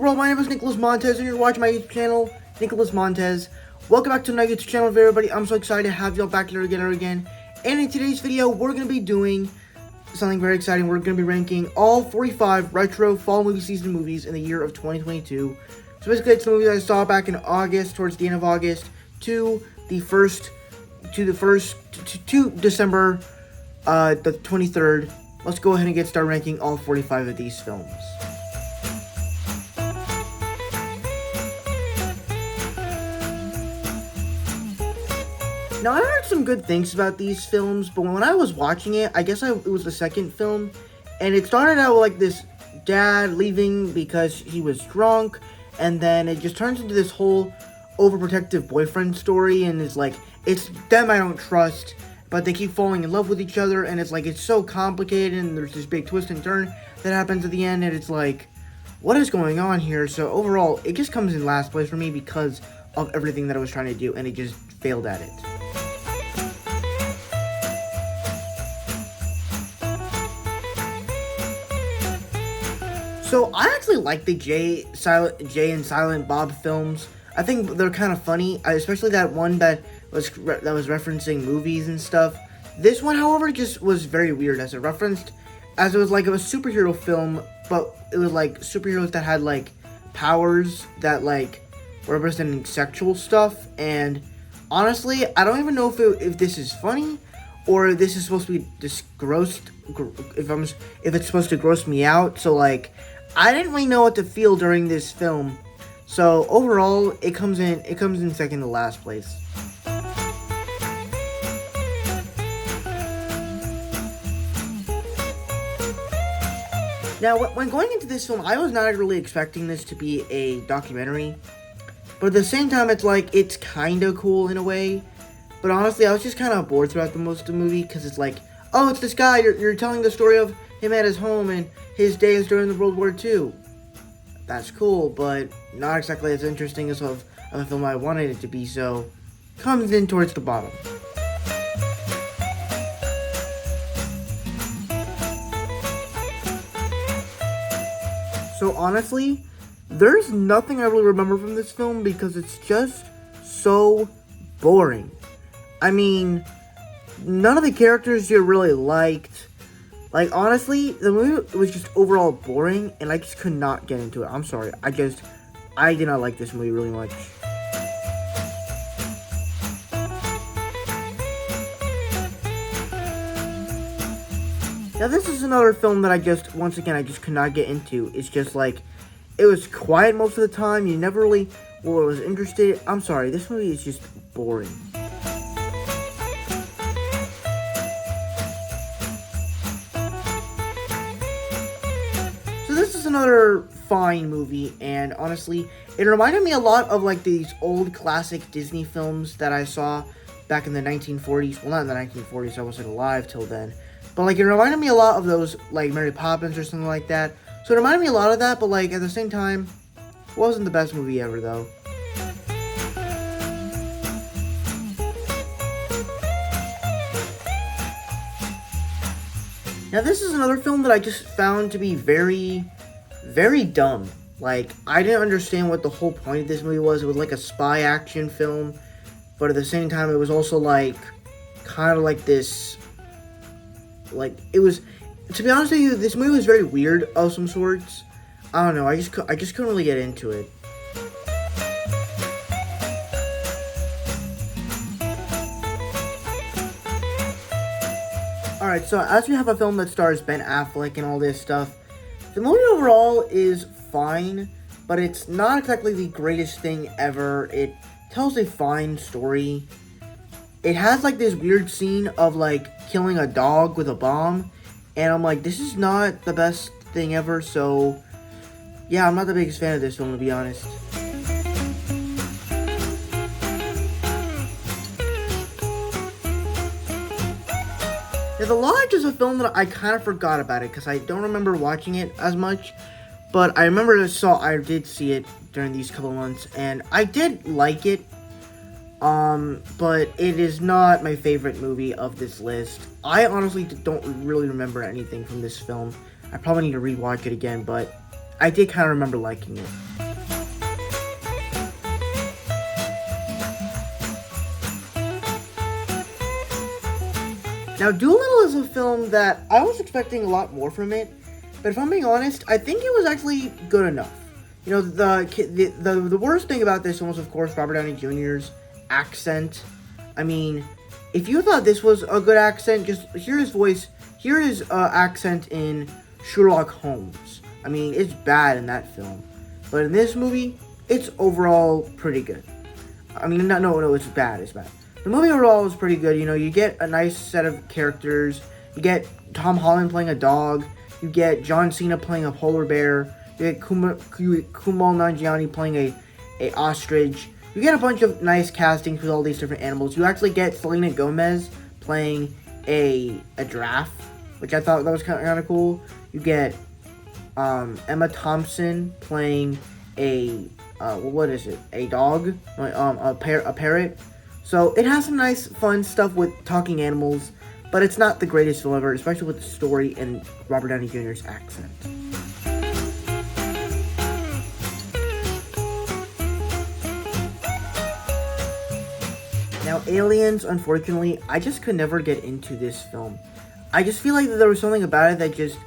world? My name is Nicholas Montez, and you're watching my YouTube channel, Nicholas Montez. Welcome back to my YouTube channel, everybody. I'm so excited to have y'all back here again. And in today's video, we're going to be doing something very exciting. We're going to be ranking all 45 retro fall movie season movies in the year of 2022. So basically, it's the movies I saw back in August, towards the end of August, to December the 23rd. Let's go ahead and get started ranking all 45 of these films. Now, I heard some good things about these films, but when I was watching it, I guess it was the second film, and it started out with, like, this dad leaving because he was drunk, and then it just turns into this whole overprotective boyfriend story, and it's like, it's them I don't trust, but they keep falling in love with each other, and it's like, it's so complicated, and there's this big twist and turn that happens at the end, and it's like, what is going on here? So overall, it just comes in last place for me because of everything that I was trying to do, and it just failed at it. So, I actually like the Jay and Silent Bob films. I think they're kind of funny, especially that one that was referencing movies and stuff. This one, however, just was very weird as it was like a superhero film, but it was like superheroes that had like powers that like representing sexual stuff. And honestly, I don't even know if this is funny or if this is supposed to be just if it's supposed to gross me out. So like, I didn't really know what to feel during this film. So overall, it comes in second to last place. Now, when going into this film, I was not really expecting this to be a documentary. But at the same time, it's like, it's kind of cool in a way. But honestly, I was just kind of bored throughout most of the movie, because it's like, oh, it's this guy, you're telling the story of him at his home and his days during the World War II. That's cool, but not exactly as interesting as of a film I wanted it to be, so comes in towards the bottom. So honestly, there's nothing I really remember from this film because it's just so boring. I mean, none of the characters you really liked. Like, honestly, the movie was just overall boring, and I just could not get into it. I'm sorry. I did not like this movie really much. Now, this is another film that once again, I just could not get into. It's just like, it was quiet most of the time. You never really was interested. I'm sorry. This movie is just boring. This is another fine movie, and honestly, it reminded me a lot of like these old classic Disney films that I saw back in the 1940s. Well, not in the 1940s, I wasn't alive till then. But like, it reminded me a lot of those, like Mary Poppins or something like that. So it reminded me a lot of that, but like, at the same time, it wasn't the best movie ever, though. Now, this is another film that I just found to be very, very dumb. Like, I didn't understand what the whole point of this movie was. It was like a spy action film, but at the same time, it was also like, kind of like this, like, it was, to be honest with you, this movie was very weird of some sorts. I don't know, I just couldn't really get into it. Alright, so as we have a film that stars Ben Affleck and all this stuff, the movie overall is fine, but it's not exactly the greatest thing ever. It tells a fine story. It has like this weird scene of like killing a dog with a bomb, and I'm like, this is not the best thing ever, so yeah, I'm not the biggest fan of this film, to be honest. Now, The Lodge is a film that I kind of forgot about it because I don't remember watching it as much, but I remember I did see it during these couple months, and I did like it, but it is not my favorite movie of this list. I honestly don't really remember anything from this film. I probably need to rewatch it again, but I did kind of remember liking it. Now, Dolittle is a film that I was expecting a lot more from it, but if I'm being honest, I think it was actually good enough. You know, the worst thing about this film was, of course, Robert Downey Jr.'s accent. I mean, if you thought this was a good accent, just hear his voice, hear his accent in Sherlock Holmes. I mean, it's bad in that film, but in this movie, it's overall pretty good. I mean, no, it's bad, it's bad. The movie overall is pretty good. You know, you get a nice set of characters. You get Tom Holland playing a dog. You get John Cena playing a polar bear. You get Kumail Nanjiani playing a ostrich. You get a bunch of nice castings with all these different animals. You actually get Selena Gomez playing a giraffe, which I thought that was kind of cool. You get Emma Thompson playing a dog, a parrot. So it has some nice, fun stuff with talking animals, but it's not the greatest film ever, especially with the story and Robert Downey Jr.'s accent. Now, Aliens, unfortunately, I just could never get into this film. I just feel like there was something about it that just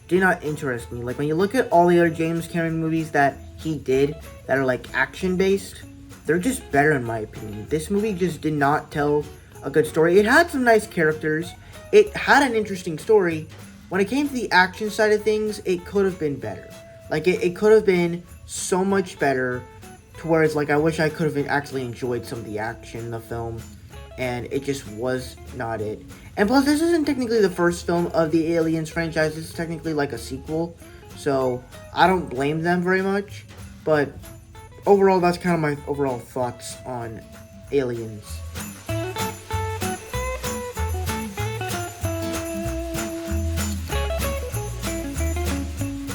did not interest me. Like, when you look at all the other James Cameron movies that he did that are, like, action-based, they're just better in my opinion. This movie just did not tell a good story. It had some nice characters. It had an interesting story. When it came to the action side of things, it could have been better. Like, it could have been so much better to where it's like, I wish I could have actually enjoyed some of the action in the film. And it just was not it. And plus, this isn't technically the first film of the Aliens franchise. This is technically like a sequel. So, I don't blame them very much. But overall, that's kind of my overall thoughts on Aliens.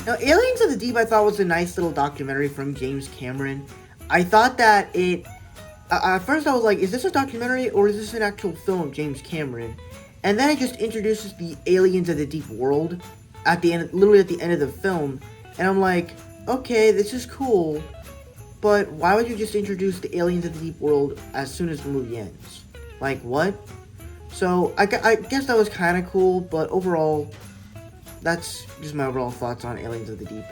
Now, Aliens of the Deep, I thought was a nice little documentary from James Cameron. I thought that at first I was like, is this a documentary or is this an actual film of James Cameron? And then it just introduces the Aliens of the Deep world at the end, literally at the end of the film. And I'm like, okay, this is cool. But why would you just introduce the Aliens of the Deep world as soon as the movie ends? Like, what? So, I guess that was kind of cool, but overall, that's just my overall thoughts on Aliens of the Deep.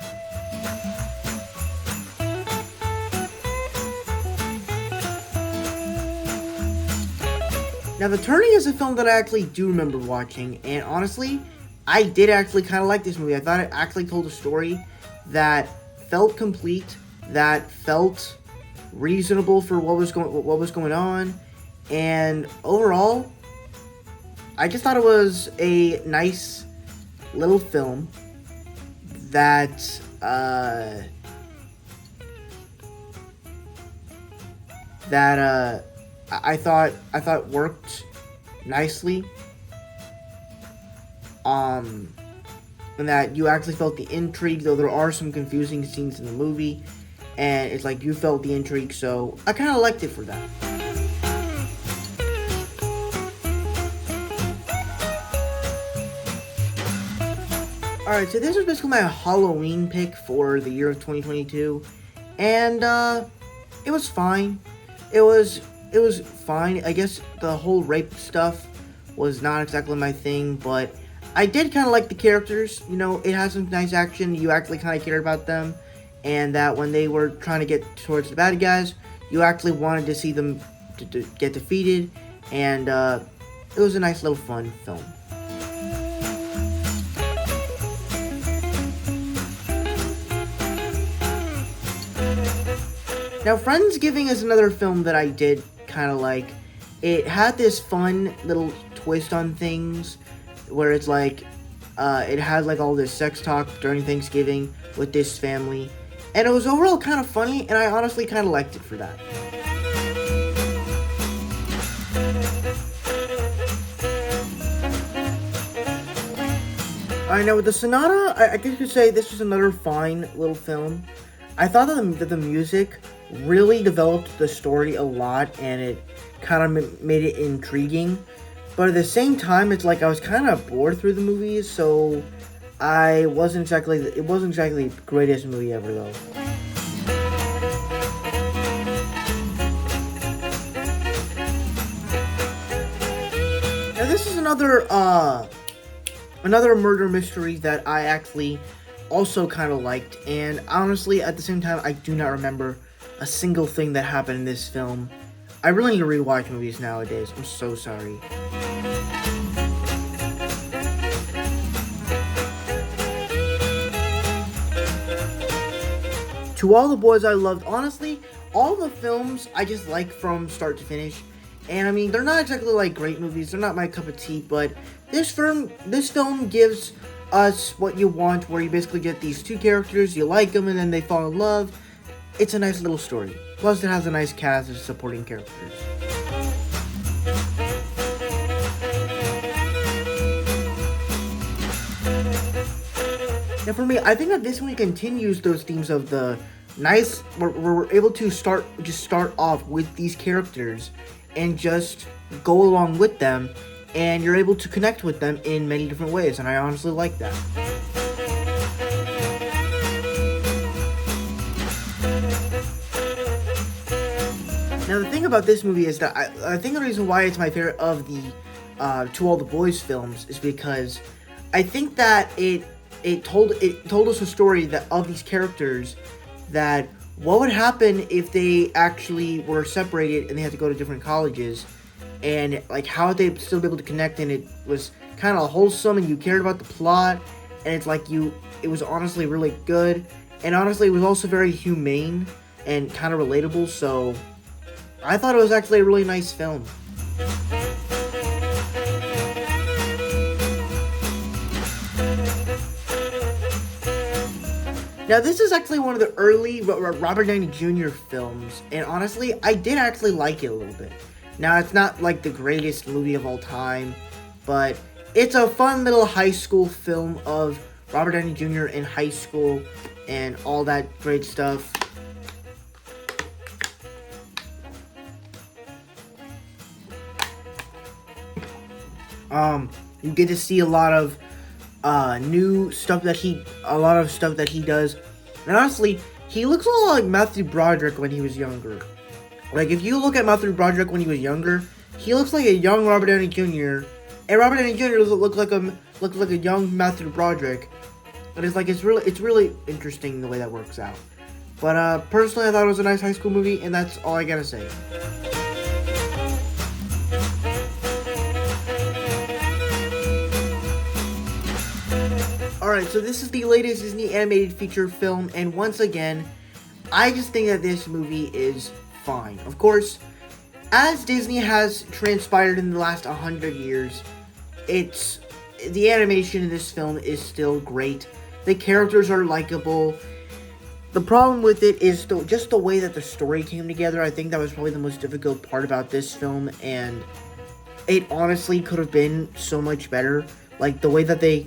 Now, The Turning is a film that I actually do remember watching, and honestly, I did actually kind of like this movie. I thought it actually told a story that felt complete, that felt reasonable for what was going on, and overall, I just thought it was a nice little film that I thought worked nicely. And that you actually felt the intrigue, though there are some confusing scenes in the movie, and it's like you felt the intrigue, so I kind of liked it for that. Alright, so this was basically my Halloween pick for the year of 2022, and it was fine. It was fine. I guess the whole rape stuff was not exactly my thing, but I did kind of like the characters. You know, it had some nice action. You actually kind of cared about them, and that when they were trying to get towards the bad guys, you actually wanted to see them to get defeated, and it was a nice little fun film. Now, Friendsgiving is another film that I did kind of like. It had this fun little twist on things, where it's like, it had like all this sex talk during Thanksgiving with this family, and it was overall kind of funny, and I honestly kind of liked it for that. Alright, now with the Sonata, I guess you could say this was another fine little film. I thought that the music really developed the story a lot, and it kind of made it intriguing. But at the same time, it's like I was kind of bored through the movie, so It wasn't exactly the greatest movie ever though. Now this is another murder mystery that I actually also kind of liked, and honestly at the same time I do not remember a single thing that happened in this film. I really need to rewatch movies nowadays. I'm so sorry. To All the Boys I Loved, honestly, all the films I just like from start to finish. And I mean, they're not exactly like great movies, they're not my cup of tea, but this film gives us what you want, where you basically get these two characters, you like them, and then they fall in love. It's a nice little story. Plus, it has a nice cast of supporting characters. Now for me, I think that this movie continues those themes of the nice, where we're able to start off with these characters and just go along with them, and you're able to connect with them in many different ways, and I honestly like that. Now the thing about this movie is that I think the reason why it's my favorite of the To All the Boys films is because I think that it told us a story that of these characters, that what would happen if they actually were separated and they had to go to different colleges, and like how would they still be able to connect, and it was kind of wholesome and you cared about the plot, and it's like it was honestly really good, and honestly it was also very humane and kind of relatable, so I thought it was actually a really nice film. Now, this is actually one of the early Robert Downey Jr. films, and honestly, I did actually like it a little bit. Now, it's not like the greatest movie of all time, but it's a fun little high school film of Robert Downey Jr. in high school and all that great stuff. You get to see a lot of new stuff that he does, and honestly, he looks a lot like Matthew Broderick when he was younger. Like, if you look at Matthew Broderick when he was younger, he looks like a young Robert Downey Jr., and Robert Downey Jr. looks like a young Matthew Broderick. And it's really interesting the way that works out. But personally, I thought it was a nice high school movie, and that's all I gotta say. Alright, so this is the latest Disney animated feature film, and once again, I just think that this movie is fine. Of course, as Disney has transpired in the last 100 years, the animation in this film is still great. The characters are likable. The problem with it is just the way that the story came together. I think that was probably the most difficult part about this film, and it honestly could have been so much better. Like, the way that the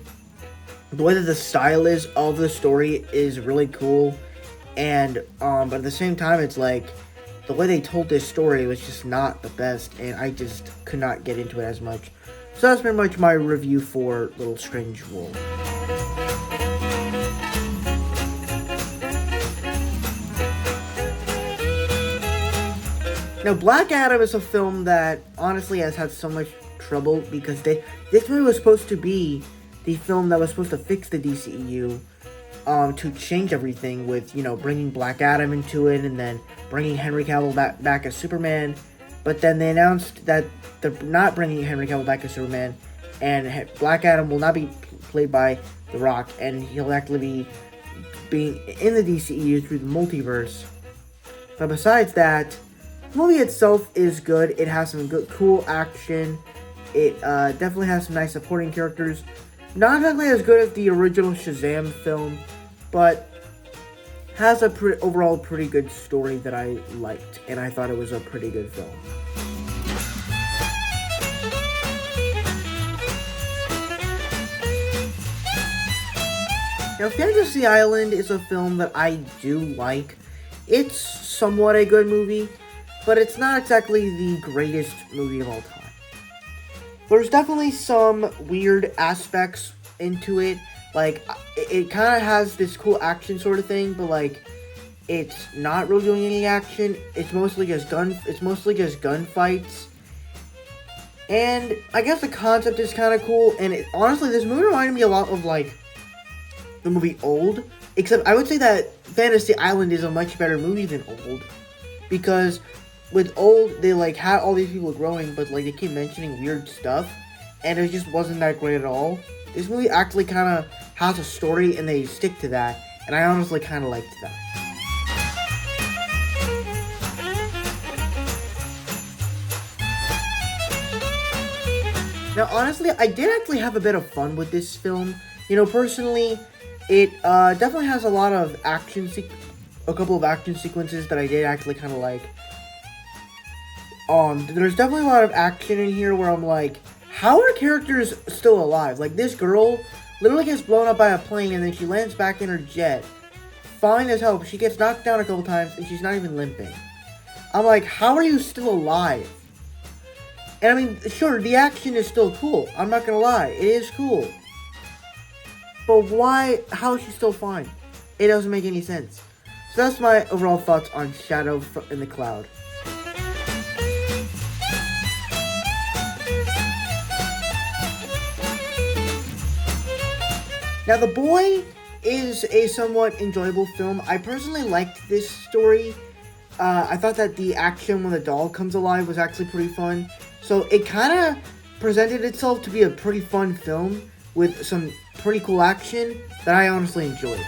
style is of the story is really cool, and but at the same time, it's like the way they told this story was just not the best, and I just could not get into it as much. So that's pretty much my review for Little Strange World. Now, Black Adam is a film that honestly has had so much trouble because this movie was supposed to be the film that was supposed to fix the DCEU, to change everything with, bringing Black Adam into it and then bringing Henry Cavill back as Superman. But then they announced that they're not bringing Henry Cavill back as Superman, and Black Adam will not be played by The Rock, and he'll actually be being in the DCEU through the multiverse. But besides that, the movie itself is good. It has some good, cool action. It definitely has some nice supporting characters. Not exactly as good as the original Shazam film, but has a overall pretty good story that I liked, and I thought it was a pretty good film. Now, Fantasy Island is a film that I do like. It's somewhat a good movie, but it's not exactly the greatest movie of all time. There's definitely some weird aspects into it, Like, it kind of has this cool action sort of thing, but like, it's not really doing any action. It's mostly just gunfights. And I guess the concept is kind of cool. And honestly, this movie reminded me a lot of like the movie Old. Except I would say that Fantasy Island is a much better movie than Old, because with Old they like had all these people growing, but like they keep mentioning weird stuff, and it just wasn't that great at all. This movie actually kind of has a story, and they stick to that, and I honestly kind of liked that. Now, honestly, I did actually have a bit of fun with this film. You know, personally, it definitely has a lot of a couple of action sequences that I did actually kind of like. There's definitely a lot of action in here where I'm like, how are characters still alive? Like, this girl literally gets blown up by a plane and then she lands back in her jet. Fine as hell, but she gets knocked down a couple times and she's not even limping. I'm like, how are you still alive? And I mean, sure, the action is still cool. I'm not gonna lie, it is cool. But why, how is she still fine? It doesn't make any sense. So that's my overall thoughts on Shadow in the Cloud. Now, The Boy is a somewhat enjoyable film. I personally liked this story. I thought that the action when the doll comes alive was actually pretty fun. So it kind of presented itself to be a pretty fun film with some pretty cool action that I honestly enjoyed.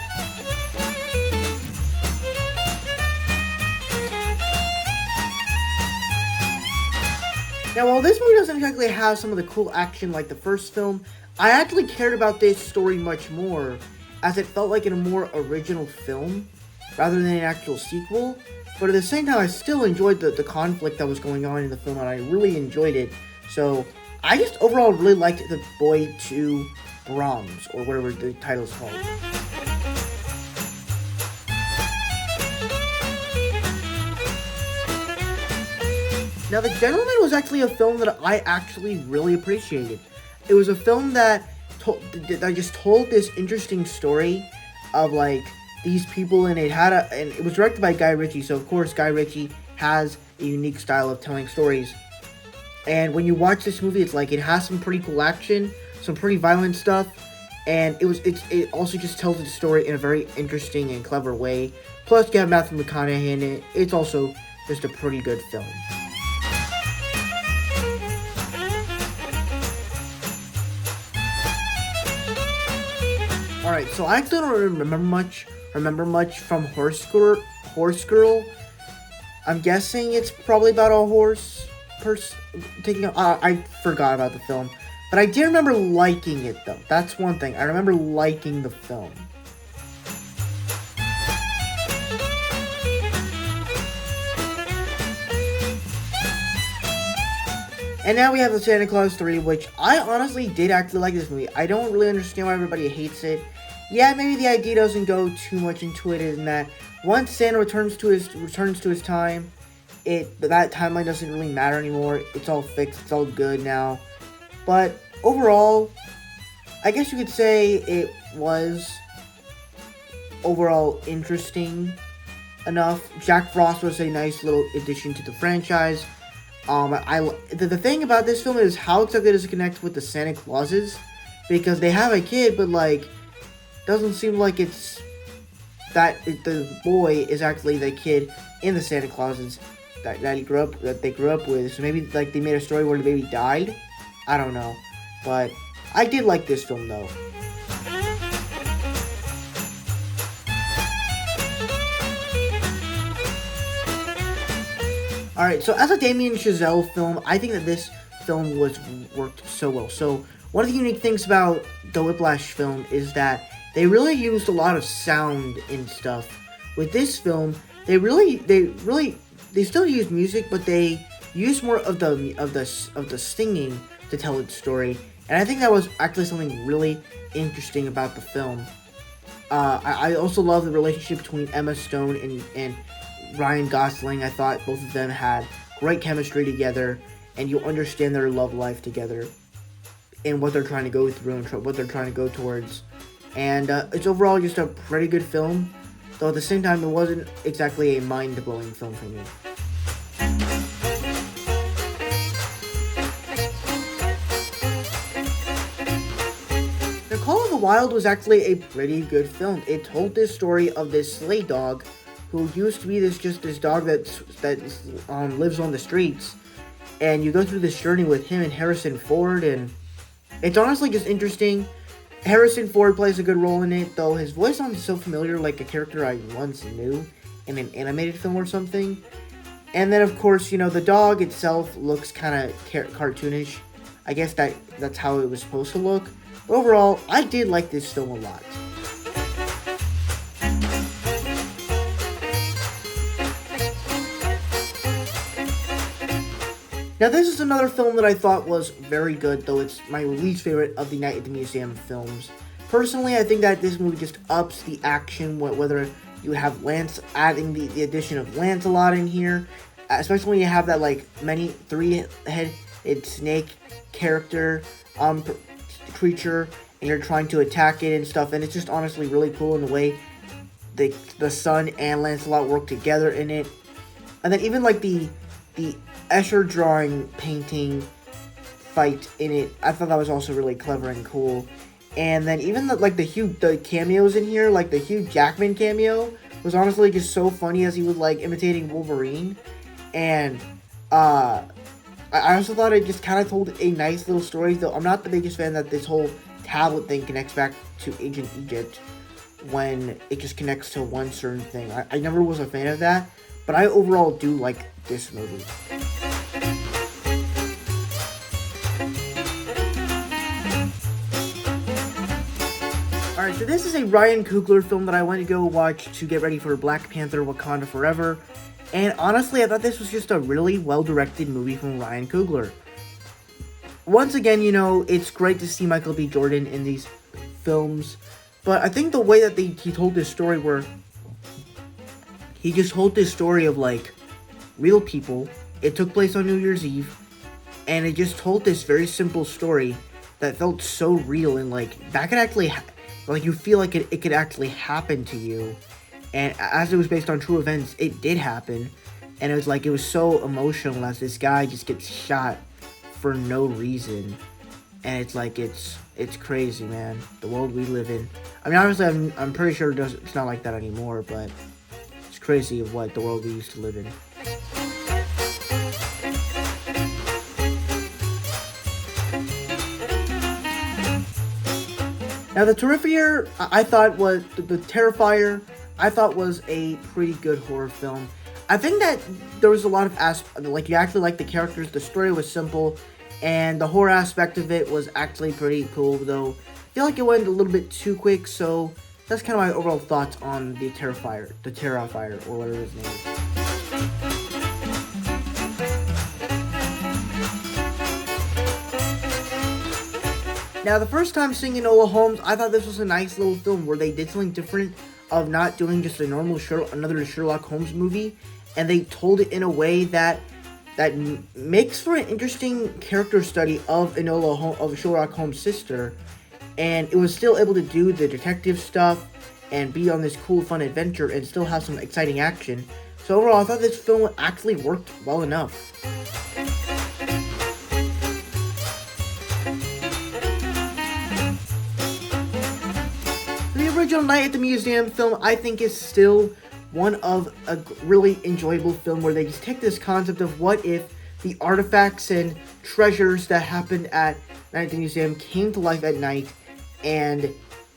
Now, while this movie doesn't exactly have some of the cool action like the first film, I actually cared about this story much more, as it felt like in a more original film, rather than an actual sequel. But at the same time, I still enjoyed the conflict that was going on in the film, and I really enjoyed it. So, I just overall really liked The Boy 2 Brahms, or whatever the title is called. Now, The Gentleman was actually a film that I actually really appreciated. It was a film that just told this interesting story of like these people, and it was directed by Guy Ritchie. So of course Guy Ritchie has a unique style of telling stories. And when you watch this movie, it's like it has some pretty cool action, some pretty violent stuff, and it also just tells the story in a very interesting and clever way. Plus, you have Matthew McConaughey in it. It's also just a pretty good film. Alright, so I actually don't remember much from Horse Girl. I'm guessing it's probably about a horse I forgot about the film. But I do remember liking it, though. That's one thing. I remember liking the film. And now we have the Santa Claus 3, which I honestly did actually like this movie. I don't really understand why everybody hates it. Yeah, maybe the idea doesn't go too much into it, in that once Santa returns to his time, that timeline doesn't really matter anymore. It's all fixed. It's all good now. But overall, I guess you could say it was overall interesting enough. Jack Frost was a nice little addition to the franchise. The thing about this film is how exactly does it connect with the Santa Clauses, because they have a kid, but like doesn't seem like it's that the boy is actually the kid in the Santa Clauses that they grew up with. So maybe like they made a story where the baby died. I don't know, but I did like this film though. Alright, so as a Damien Chazelle film, I think that this film worked so well. So one of the unique things about the Whiplash film is that they really used a lot of sound and stuff. With this film, they still use music, but they use more of the singing to tell its story. And I think that was actually something really interesting about the film. I also love the relationship between Emma Stone and Ryan Gosling. I thought both of them had great chemistry together, and you understand their love life together and what they're trying to go through and what they're trying to go towards. and it's overall just a pretty good film, though at the same time it wasn't exactly a mind-blowing film for me. Call of the Wild was actually a pretty good film. It told this story of this sleigh dog who used to be this dog that lives on the streets, and you go through this journey with him and Harrison Ford, and it's honestly just interesting. Harrison Ford plays a good role in it, though his voice sounds so familiar, like a character I once knew in an animated film or something. And then of course, you know, the dog itself looks kind of cartoonish. I guess that's how it was supposed to look. Overall, I did like this film a lot. Now this is another film that I thought was very good, though it's my least favorite of the Night at the Museum films. Personally, I think that this movie just ups the action, whether you have Lance adding the addition of Lancelot in here, especially when you have that like three-headed snake character, creature, and you're trying to attack it and stuff, and it's just honestly really cool in the way the son and Lancelot work together in it. And then even like the Escher drawing painting fight in it, I thought that was also really clever and cool. And then even the cameos in here, like the Hugh Jackman cameo was honestly just so funny as he was like imitating Wolverine. And I also thought it just kind of told a nice little story, though I'm not the biggest fan that this whole tablet thing connects back to ancient Egypt when it just connects to one certain thing. I never was a fan of that, but I overall do like this movie. Alright, so this is a Ryan Coogler film that I went to go watch to get ready for Black Panther Wakanda Forever. And honestly, I thought this was just a really well-directed movie from Ryan Coogler. Once again, you know, it's great to see Michael B. Jordan in these films. But I think the way that he told this story, where he just told this story of, like, real people. It took place on New Year's Eve. And it just told this very simple story that felt so real. And, like, that could actually, like, you feel like it could actually happen to you. And as it was based on true events, it did happen. And it was so emotional as this guy just gets shot for no reason. And it's crazy, man. The world we live in. I mean, obviously, I'm pretty sure it's not like that anymore, but it's crazy of what the world we used to live in. Now, the Terrifier, I thought was the Terrifier. I thought was a pretty good horror film. I think that there was a lot of like, you actually liked the characters, the story was simple, and the horror aspect of it was actually pretty cool, though I feel like it went a little bit too quick, so that's kind of my overall thoughts on the Terrifier, or whatever his name is. Now, the first time seeing Enola Holmes, I thought this was a nice little film where they did something different of not doing just a normal another Sherlock Holmes movie, and they told it in a way that makes for an interesting character study of Sherlock Holmes' sister, and it was still able to do the detective stuff and be on this cool, fun adventure and still have some exciting action. So overall, I thought this film actually worked well enough. The original Night at the Museum film, I think, is still one of a really enjoyable film where they just take this concept of what if the artifacts and treasures that happened at Night at the Museum came to life at night, and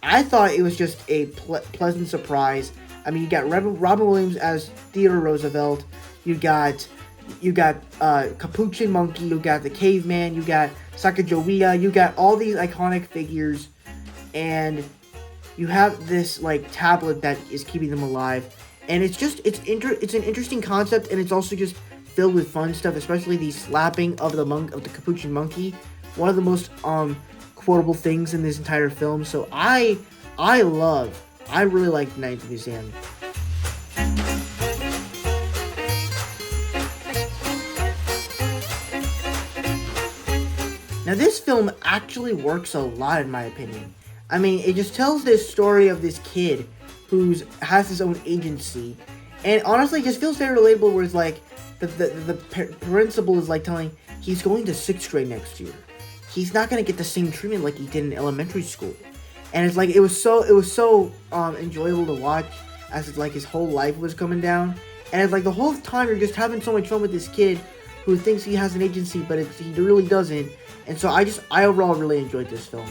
I thought it was just a pleasant surprise. I mean, you got Robin Williams as Theodore Roosevelt, you got Capuchin Monkey, you got the Caveman, you got Sacagawea, you got all these iconic figures, and you have this like tablet that is keeping them alive, and it's an interesting concept, and it's also just filled with fun stuff, especially the slapping of the Capuchin Monkey, one of the most quotable things in this entire film. So I really like Night at the Museum. Now, this film actually works a lot, in my opinion. I mean, it just tells this story of this kid who has his own agency, and honestly, it just feels very relatable. Where it's like the principal is like telling he's going to 6th grade next year. He's not gonna get the same treatment like he did in elementary school, and it's like it was so enjoyable to watch as it's like his whole life was coming down, and it's like the whole time you're just having so much fun with this kid who thinks he has an agency, but he really doesn't. And so I overall really enjoyed this film.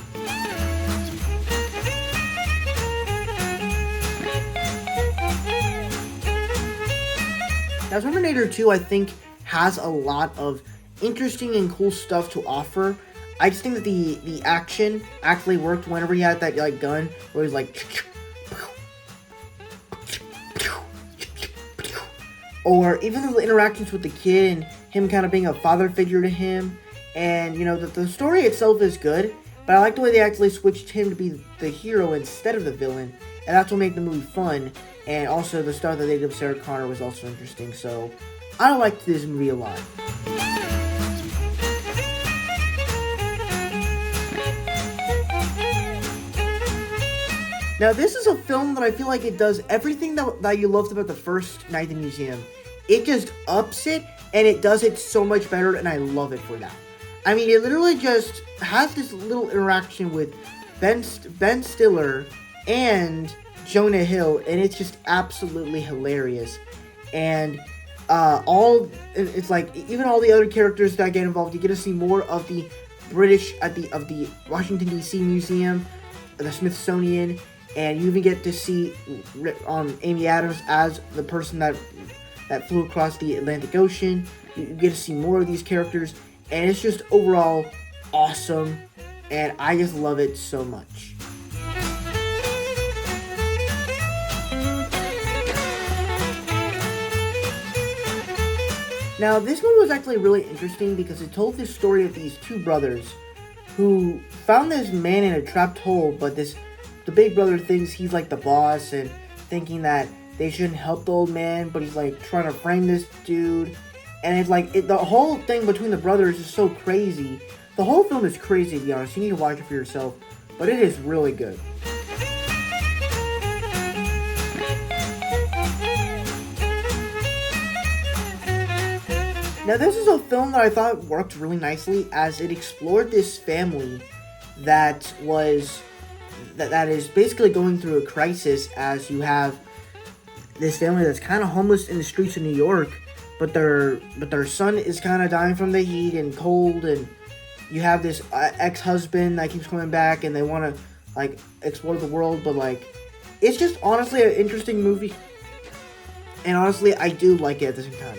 Now, Terminator 2, I think, has a lot of interesting and cool stuff to offer. I just think that the action actually worked whenever he had that like gun where he's like, or even the interactions with the kid and him kind of being a father figure to him. And you know, the story itself is good, but I like the way they actually switched him to be the hero instead of the villain, and that's what made the movie fun. And also the stuff that they did with Sarah Connor was also interesting, so I liked this movie a lot. Now, this is a film that I feel like it does everything that you loved about the first Night at the Museum. It just ups it, and it does it so much better, and I love it for that. I mean, it literally just has this little interaction with Ben Stiller and Jonah Hill, and it's just absolutely hilarious. And it's like even all the other characters that get involved, you get to see more of the British of the Washington D.C. Museum, the Smithsonian, and you even get to see Amy Adams as the person that flew across the Atlantic Ocean. You get to see more of these characters, and it's just overall awesome, and I just love it so much. Now, this one was actually really interesting because it told this story of these two brothers who found this man in a trapped hole, but the big brother thinks he's like the boss and thinking that they shouldn't help the old man, but he's like trying to frame this dude. And it's like, the whole thing between the brothers is so crazy. The whole film is crazy, to be honest. You need to watch it for yourself, but it is really good. Now, this is a film that I thought worked really nicely as it explored this family that is basically going through a crisis, as you have this family that's kind of homeless in the streets of New York, but their son is kind of dying from the heat and cold, and you have this ex-husband that keeps coming back, and they want to like explore the world, but like it's just honestly an interesting movie, and honestly I do like it at the same time.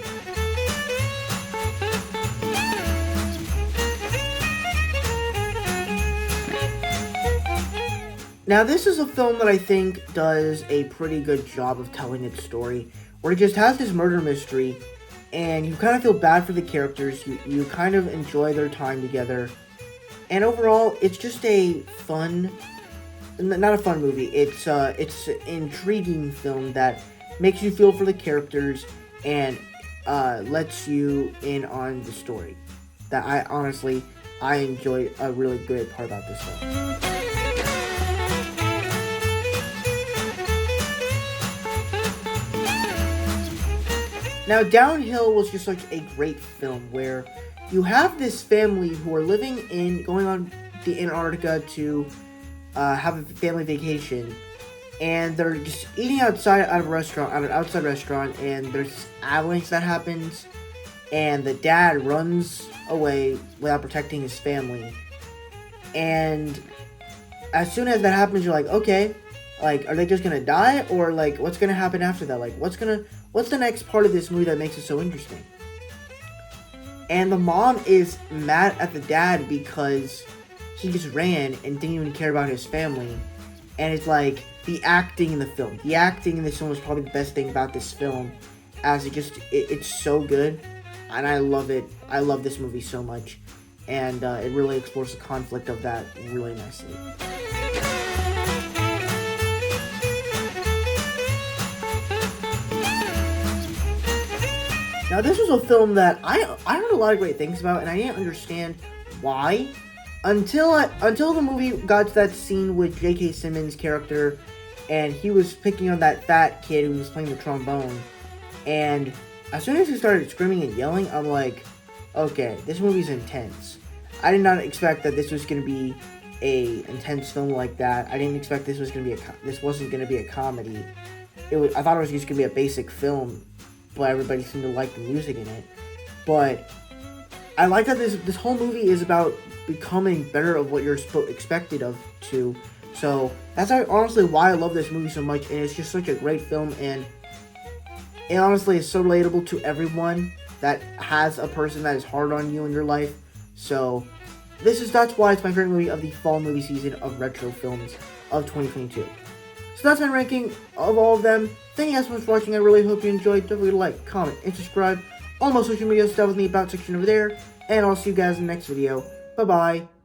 Now, this is a film that I think does a pretty good job of telling its story, where it just has this murder mystery, and you kind of feel bad for the characters, you kind of enjoy their time together, and overall, it's just a fun, not a fun movie, it's an intriguing film that makes you feel for the characters, and lets you in on the story, that I enjoyed a really good part about this film. Now, Downhill was just such a great film where you have this family who are going on the Antarctica to have a family vacation, and they're just eating outside at an outside restaurant, and there's this avalanche that happens, and the dad runs away without protecting his family, and as soon as that happens, you're like, okay, like, are they just gonna die, or like, what's gonna happen after that? Like, what's the next part of this movie that makes it so interesting? And the mom is mad at the dad because he just ran and didn't even care about his family. And it's like, the acting in this film is probably the best thing about this film, as it's so good, and I love it. I love this movie so much, and it really explores the conflict of that really nicely. Now, this was a film that I heard a lot of great things about, and I didn't understand why, until the movie got to that scene with J.K. Simmons' character, and he was picking on that fat kid who was playing the trombone, and as soon as he started screaming and yelling, I'm like, okay, this movie's intense. I did not expect that this was going to be a intense film like that. I didn't expect this was going to be this wasn't going to be a comedy. I thought it was just going to be a basic film, but everybody seemed to like the music in it. But I like that this whole movie is about becoming better of what you're expected of to. So that's honestly why I love this movie so much, and it's just such a great film, and it honestly is so relatable to everyone that has a person that is hard on you in your life. So that's why it's my favorite movie of the fall movie season of retro films of 2022. So that's my ranking of all of them. Thank you guys so much for watching. I really hope you enjoyed. Don't forget to like, comment, and subscribe. All my social media stuff with me about section over there. And I'll see you guys in the next video. Bye-bye.